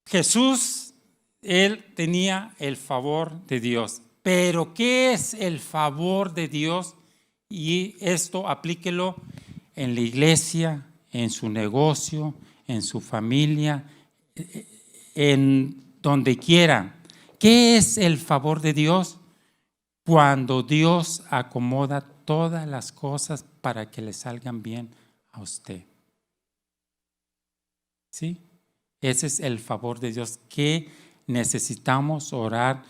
Jesús, él tenía el favor de Dios. Pero ¿qué es el favor de Dios? Y esto aplíquelo en la iglesia, en su negocio, en su familia, en donde quiera. ¿Qué es el favor de Dios? Cuando Dios acomoda todas las cosas para que le salgan bien a usted. ¿Sí? Ese es el favor de Dios que necesitamos orar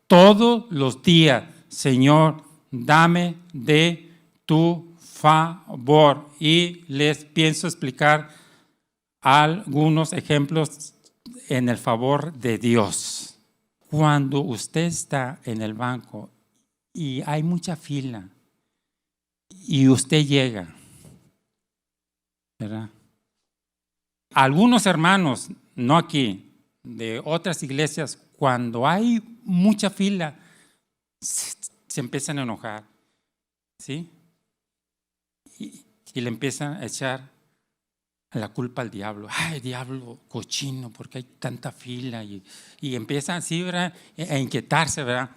todos los días. Señor, dame de tu favor. Y les pienso explicar algunos ejemplos en el favor de Dios. Cuando usted está en el banco y hay mucha fila y usted llega, ¿verdad? Algunos hermanos, no aquí, de otras iglesias, cuando hay mucha fila, se empiezan a enojar, ¿sí? Y le empiezan a echar la culpa al diablo. Ay, diablo cochino, porque hay tanta fila. Y empiezan así, ¿verdad?, a inquietarse, ¿verdad?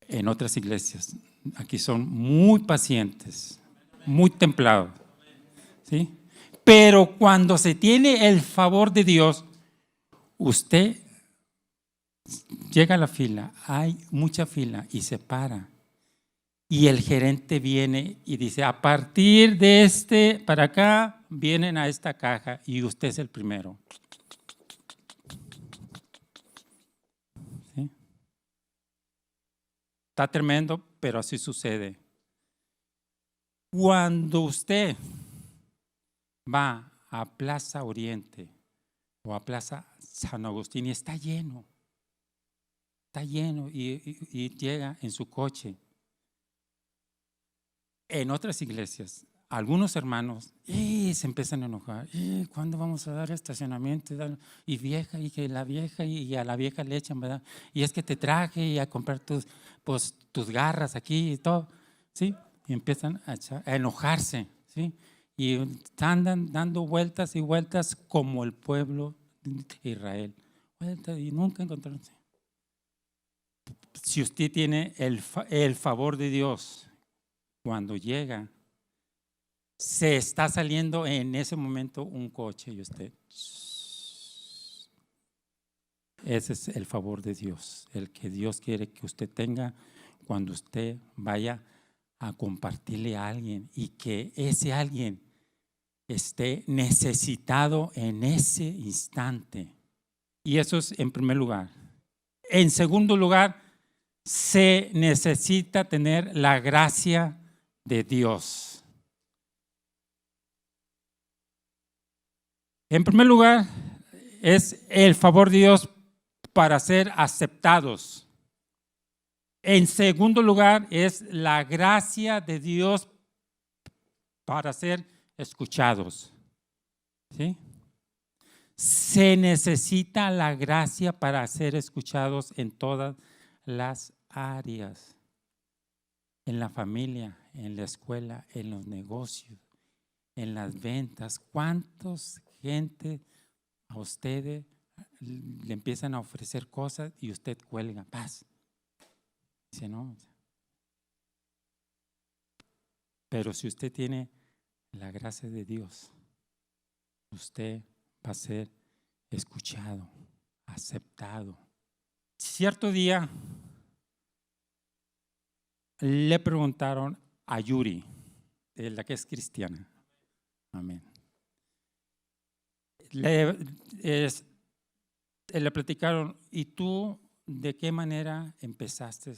En otras iglesias, aquí son muy pacientes, muy templados, ¿sí? Pero cuando se tiene el favor de Dios, usted llega a la fila, hay mucha fila y se para. Y el gerente viene y dice, a partir de para acá, vienen a esta caja y usted es el primero. ¿Sí? Está tremendo, pero así sucede. Cuando usted va a Plaza Oriente o a Plaza San Agustín y está lleno y llega en su coche. En otras iglesias, algunos hermanos se empiezan a enojar. ¿Cuándo vamos a dar estacionamiento? Y vieja, y que la vieja, y a la vieja le echan, ¿verdad? Y es que te traje y a comprar tus garras aquí y todo, ¿sí? Y empiezan a enojarse, ¿sí? Y andan dando vueltas y vueltas como el pueblo de Israel. Vueltas y nunca encontraron. Si usted tiene el favor de Dios, cuando llega, se está saliendo en ese momento un coche y usted. Ese es el favor de Dios, el que Dios quiere que usted tenga cuando usted vaya a compartirle a alguien y que ese alguien esté necesitado en ese instante. Y eso es en primer lugar. En segundo lugar, se necesita tener la gracia de Dios. En primer lugar, es el favor de Dios para ser aceptados. En segundo lugar, es la gracia de Dios para ser escuchados. ¿Sí? Se necesita la gracia para ser escuchados en todas las áreas. En la familia, en la escuela, en los negocios, en las ventas. ¿Cuántos gente a ustedes le empiezan a ofrecer cosas y usted cuelga? Paz. Dice, no. Pero si usted tiene la gracia de Dios, usted va a ser escuchado, aceptado. Cierto día le preguntaron a Yuri, de la que es cristiana. Amén. Le platicaron, ¿y tú de qué manera empezaste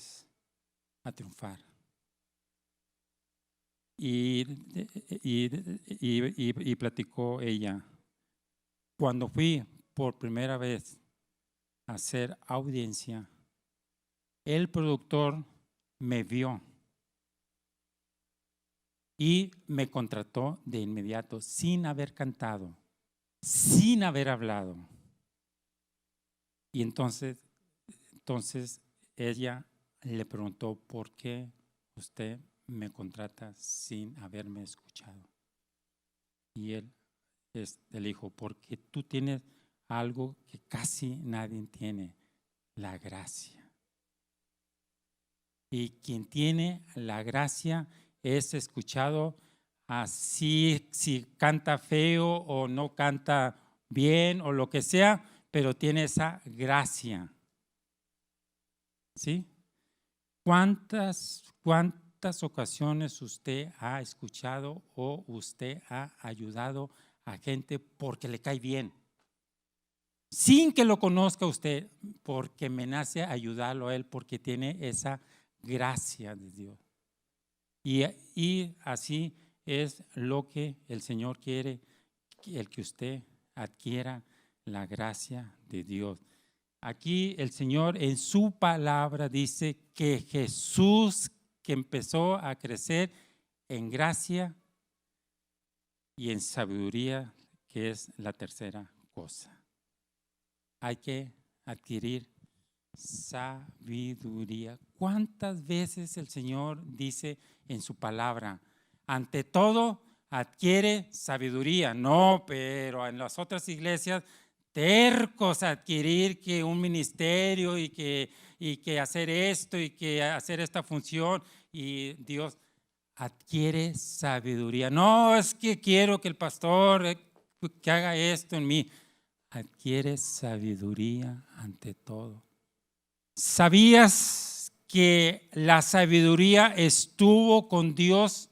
a triunfar? Y platicó ella, cuando fui por primera vez a hacer audiencia, el productor me vio y me contrató de inmediato, sin haber cantado, sin haber hablado. Y entonces ella le preguntó, ¿por qué usted me contrata sin haberme escuchado? Y él le dijo, porque tú tienes algo que casi nadie tiene, la gracia. Y quien tiene la gracia es escuchado así, si canta feo o no canta bien o lo que sea, pero tiene esa gracia. ¿Sí? ¿Cuántas ocasiones usted ha escuchado o usted ha ayudado a gente porque le cae bien? Sin que lo conozca usted, porque me nace ayudarlo a él, porque tiene esa gracia de Dios. Y así es lo que el Señor quiere, el que usted adquiera la gracia de Dios. Aquí el Señor en su palabra dice que Jesús, que empezó a crecer en gracia y en sabiduría, que es la tercera cosa. Hay que adquirir sabiduría. ¿Cuántas veces el Señor dice en su palabra, ante todo adquiere sabiduría? No, pero en las otras iglesias tercos a adquirir que un ministerio y que hacer esto y que hacer esta función, y Dios adquiere sabiduría. No, es que quiero que el pastor que haga esto en mí. Adquiere sabiduría ante todo. ¿Sabías que la sabiduría estuvo con Dios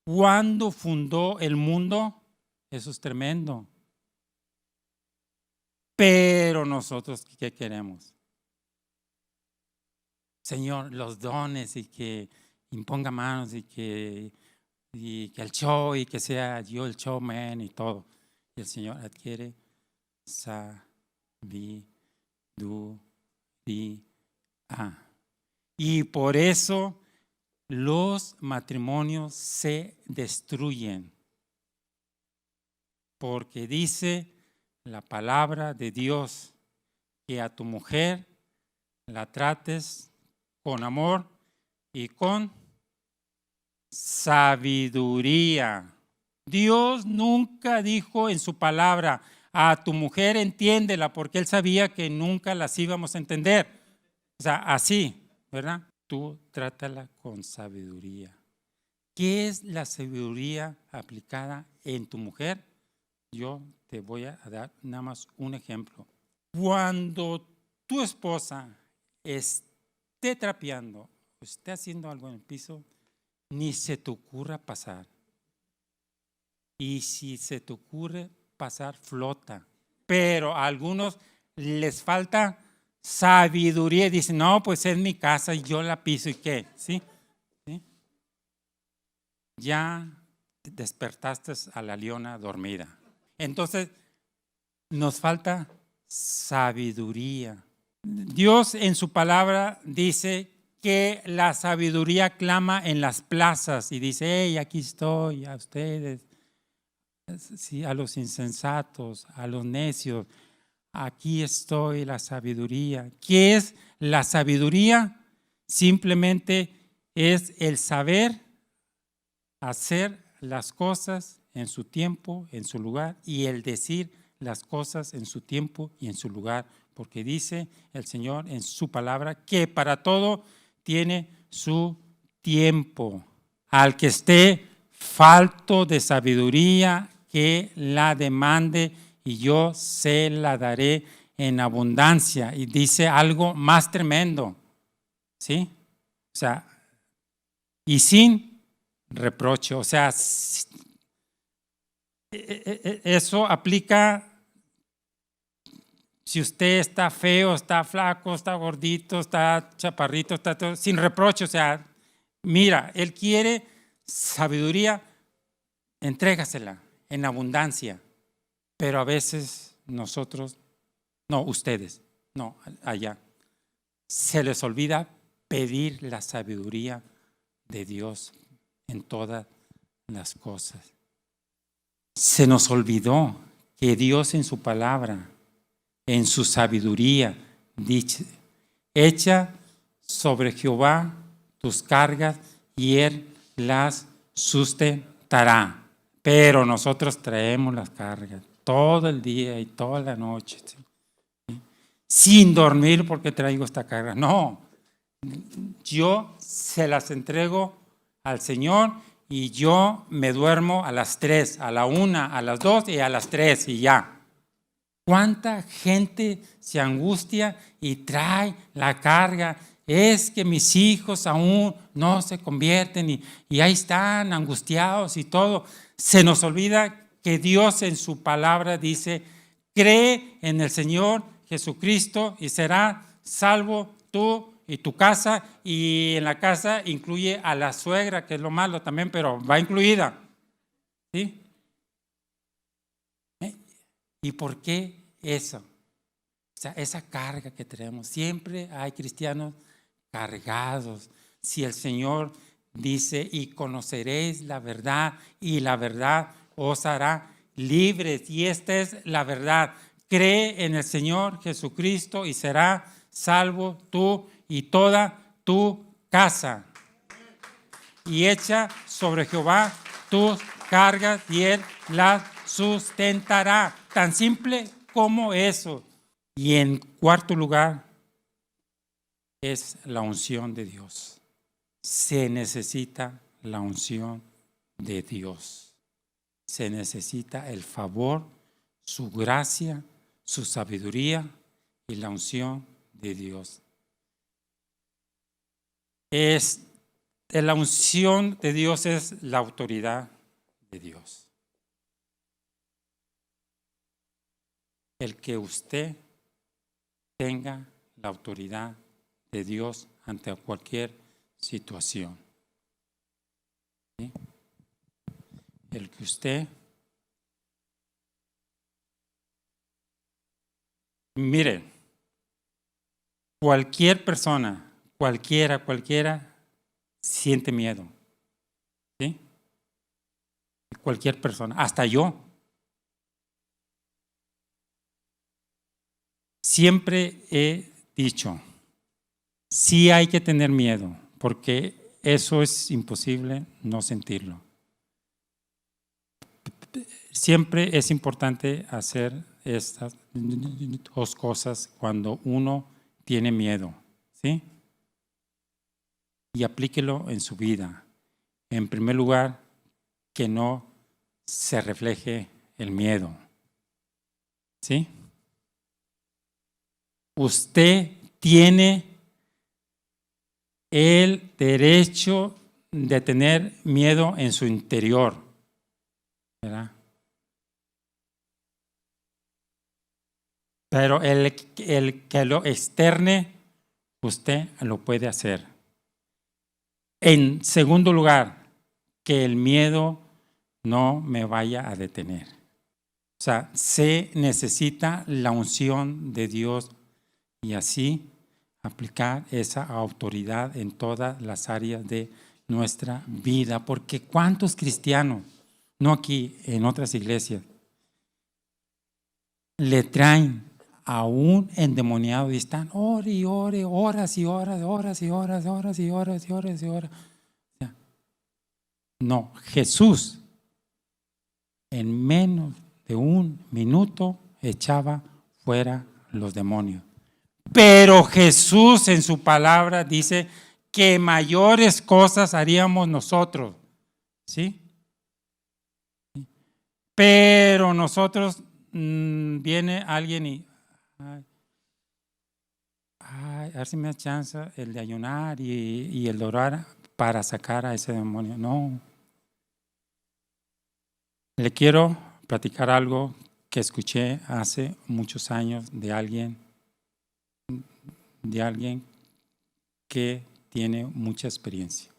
cuando fundó el mundo? Eso es tremendo. Pero nosotros, ¿qué queremos? Señor, los dones y que imponga manos y que el show y que sea yo el showman y todo. Y el Señor adquiere sabiduría. Y por eso los matrimonios se destruyen. Porque dice la palabra de Dios que a tu mujer la trates con amor y con sabiduría. Dios nunca dijo en su palabra, a tu mujer entiéndela, porque Él sabía que nunca las íbamos a entender. O sea, así, ¿verdad? Tú trátala con sabiduría. ¿Qué es la sabiduría aplicada en tu mujer? Yo te voy a dar nada más un ejemplo. Cuando tu esposa esté trapeando, esté haciendo algo en el piso, ni se te ocurra pasar. Y si se te ocurre pasar, flota. Pero a algunos les falta sabiduría y dicen, no, pues es mi casa y yo la piso y qué, ¿sí? ¿Sí? Ya despertaste a la leona dormida. Entonces, nos falta sabiduría. Dios en su palabra dice que la sabiduría clama en las plazas y dice, hey, aquí estoy, a ustedes, sí, a los insensatos, a los necios, aquí estoy la sabiduría. ¿Qué es la sabiduría? Simplemente es el saber hacer las cosas en su tiempo, en su lugar, y el decir las cosas en su tiempo y en su lugar, porque dice el Señor en su palabra que para todo tiene su tiempo. Al que esté falto de sabiduría, que la demande y yo se la daré en abundancia. Y dice algo más tremendo, ¿sí? O sea, y sin reproche, o sea, eso aplica si usted está feo, está flaco, está gordito, está chaparrito, está todo, sin reproche, o sea, mira, Él quiere sabiduría, entrégasela en abundancia, pero a veces nosotros, no, ustedes, no, allá, se les olvida pedir la sabiduría de Dios en todas las cosas. Se nos olvidó que Dios en su palabra, en su sabiduría, dice, echa sobre Jehová tus cargas y Él las sustentará. Pero nosotros traemos las cargas todo el día y toda la noche, ¿sí? Sin dormir porque traigo esta carga. No, yo se las entrego al Señor y yo me duermo a las 3, a la 1, a las 2 y a las 3 y ya. ¿Cuánta gente se angustia y trae la carga? Es que mis hijos aún no se convierten y ahí están angustiados y todo. Se nos olvida que Dios en su palabra dice, cree en el Señor Jesucristo y será salvo tú y tu casa, y en la casa incluye a la suegra, que es lo malo también, pero va incluida. ¿Sí? ¿Y por qué eso? O sea, esa carga que tenemos. Siempre hay cristianos cargados. Si el Señor dice, y conoceréis la verdad, y la verdad os hará libres. Y esta es la verdad. Cree en el Señor Jesucristo y será salvo tú y toda tu casa. Y echa sobre Jehová tus cargas y Él las sustentará. Tan simple como eso. Y en cuarto lugar es la unción de Dios. Se necesita la unción de Dios. Se necesita el favor, su gracia, su sabiduría y la unción de Dios. La unción de Dios es la autoridad de Dios. El que usted tenga la autoridad de Dios ante cualquier situación. ¿Sí? El que usted, mire, cualquier persona, cualquiera siente miedo. ¿Sí? Cualquier persona, hasta yo. Siempre he dicho, sí hay que tener miedo, porque eso es imposible no sentirlo. Siempre es importante hacer estas dos cosas cuando uno tiene miedo, ¿sí? Y aplíquelo en su vida. En primer lugar, que no se refleje el miedo, ¿sí? Usted tiene el derecho de tener miedo en su interior, ¿verdad? Pero el que lo externe, usted lo puede hacer. En segundo lugar, que el miedo no me vaya a detener. O sea, se necesita la unción de Dios y así aplicar esa autoridad en todas las áreas de nuestra vida. Porque ¿cuántos cristianos, no aquí, en otras iglesias, le traen a un endemoniado y están ore y ore, horas y horas, horas y horas, horas y horas y horas y horas? No, Jesús en menos de un minuto echaba fuera los demonios. Pero Jesús en su palabra dice que mayores cosas haríamos nosotros, ¿sí? Pero nosotros viene alguien y a ver si me da chance el de ayunar y el de orar para sacar a ese demonio. No. Le quiero platicar algo que escuché hace muchos años de alguien que tiene mucha experiencia.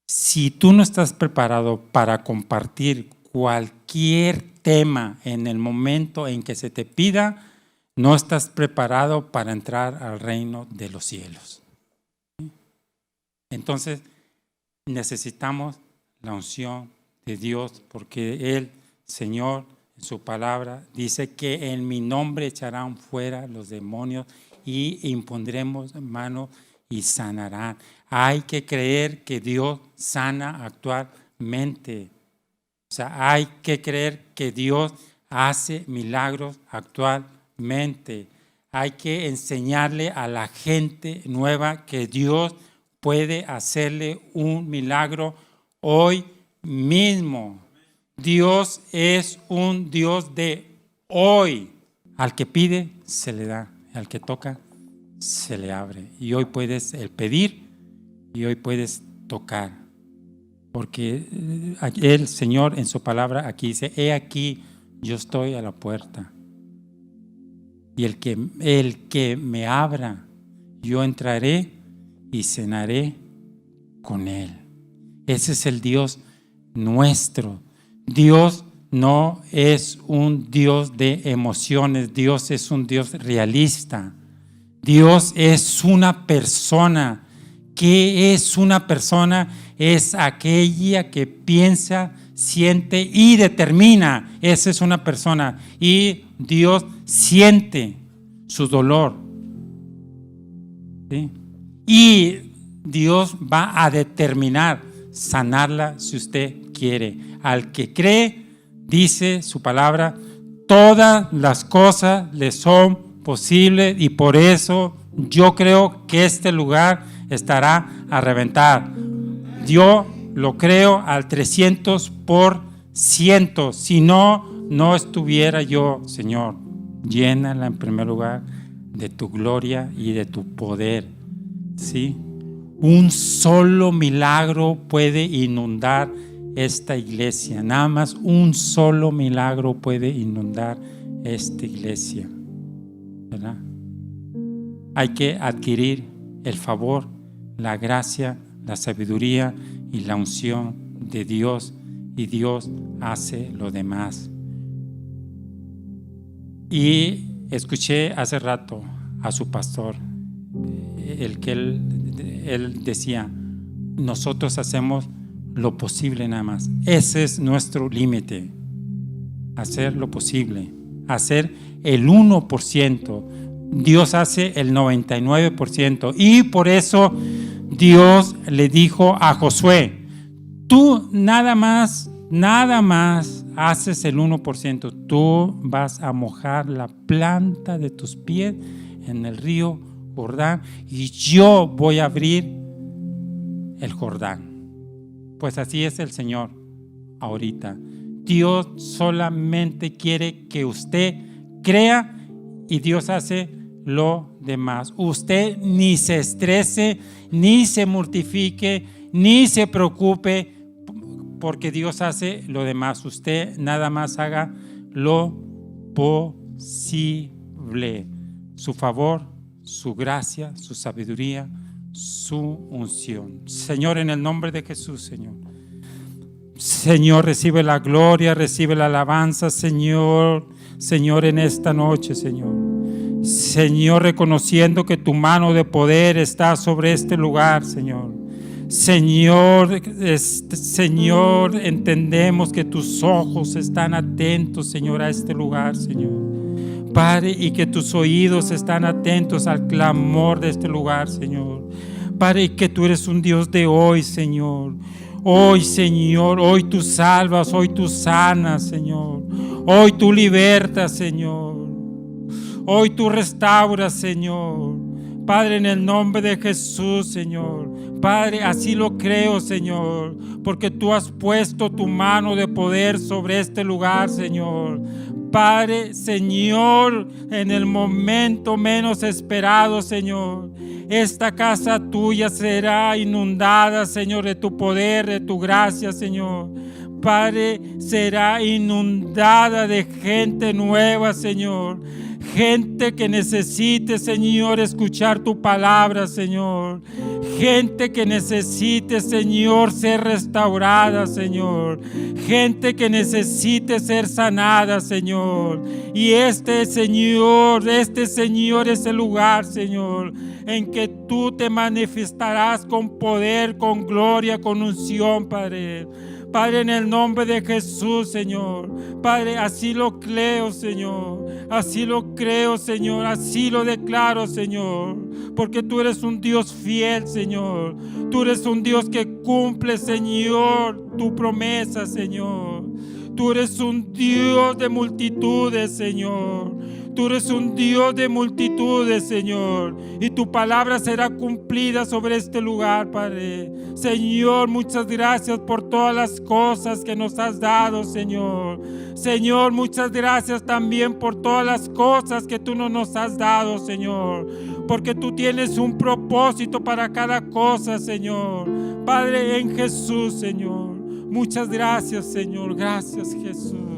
Si tú no estás preparado para compartir cualquier tema en el momento en que se te pida, no estás preparado para entrar al reino de los cielos. Entonces, necesitamos la unción de Dios, porque el Señor en su palabra dice que en mi nombre echarán fuera los demonios y impondremos mano y sanarán. Hay que creer que Dios sana actualmente. O sea, hay que creer que Dios hace milagros actualmente. Hay que enseñarle a la gente nueva que Dios puede hacerle un milagro hoy mismo. Dios es un Dios de hoy. Al que pide, se le da. Al que toca, se le abre. Y hoy puedes pedir y hoy puedes tocar. Porque el Señor en su palabra aquí dice, he aquí, yo estoy a la puerta. Y el que me abra, yo entraré y cenaré con él. Ese es el Dios nuestro. Dios no es un Dios de emociones. Dios es un Dios realista. Dios es una persona. ¿Qué es una persona? Es aquella que piensa, siente y determina. Esa es una persona. Y Dios siente su dolor. ¿Sí? Y Dios va a determinar sanarla si usted quiere. Al que cree, dice su palabra, todas las cosas le son posibles, y por eso yo creo que este lugar estará a reventar. Yo lo creo al 300%. Si no, no estuviera yo, Señor. Llénala en primer lugar de tu gloria y de tu poder. ¿Sí? Un solo milagro puede inundar esta iglesia. Nada más un solo milagro puede inundar esta iglesia. ¿Verdad? Hay que adquirir el favor, la gracia, la sabiduría y la unción de Dios, y Dios hace lo demás. Y escuché hace rato a su pastor, él decía, nosotros hacemos lo posible nada más. Ese es nuestro límite, hacer lo posible, hacer el 1%. Dios hace el 99%, y por eso Dios le dijo a Josué, tú nada más haces el 1%, tú vas a mojar la planta de tus pies en el río Jordán y yo voy a abrir el Jordán. Pues así es el Señor ahorita. Dios solamente quiere que usted crea y Dios hace lo demás. Usted ni se estrese, ni se mortifique, ni se preocupe, porque Dios hace lo demás. Usted nada más haga lo posible. Su favor, su gracia, su sabiduría, su unción. Señor, en el nombre de Jesús, Señor. Señor, recibe la gloria, recibe la alabanza, Señor. Señor, en esta noche, Señor. Señor, reconociendo que tu mano de poder está sobre este lugar, Señor. Señor, Señor, entendemos que tus ojos están atentos, Señor, a este lugar, Señor. Padre, y que tus oídos están atentos al clamor de este lugar, Señor. Padre, y que tú eres un Dios de hoy, Señor. Hoy, Señor, hoy tú salvas, hoy tú sanas, Señor. Hoy tú libertas, Señor. Hoy tú restauras, Señor. Padre, en el nombre de Jesús, Señor. Padre, así lo creo, Señor, porque tú has puesto tu mano de poder sobre este lugar, Señor. Padre, Señor, en el momento menos esperado, Señor, esta casa tuya será inundada, Señor, de tu poder, de tu gracia, Señor. Padre, será inundada de gente nueva, Señor. Gente que necesite, Señor, escuchar tu palabra, Señor. Gente que necesite, Señor, ser restaurada, Señor. Gente que necesite ser sanada, Señor. Y Señor, es el lugar, Señor, en que tú te manifestarás con poder, con gloria, con unción, Padre. Padre, en el nombre de Jesús, Señor. Padre, así lo creo, Señor. Así lo creo, Señor. Así lo declaro, Señor. Porque tú eres un Dios fiel, Señor. Tú eres un Dios que cumple, Señor, tu promesa, Señor. Tú eres un Dios de multitudes, Señor. Tú eres un Dios de multitudes, Señor, y tu palabra será cumplida sobre este lugar, Padre. Señor, muchas gracias por todas las cosas que nos has dado, Señor. Señor, muchas gracias también por todas las cosas que tú no nos has dado, Señor, porque tú tienes un propósito para cada cosa, Señor. Padre, en Jesús, Señor. Muchas gracias, Señor. Gracias, Jesús.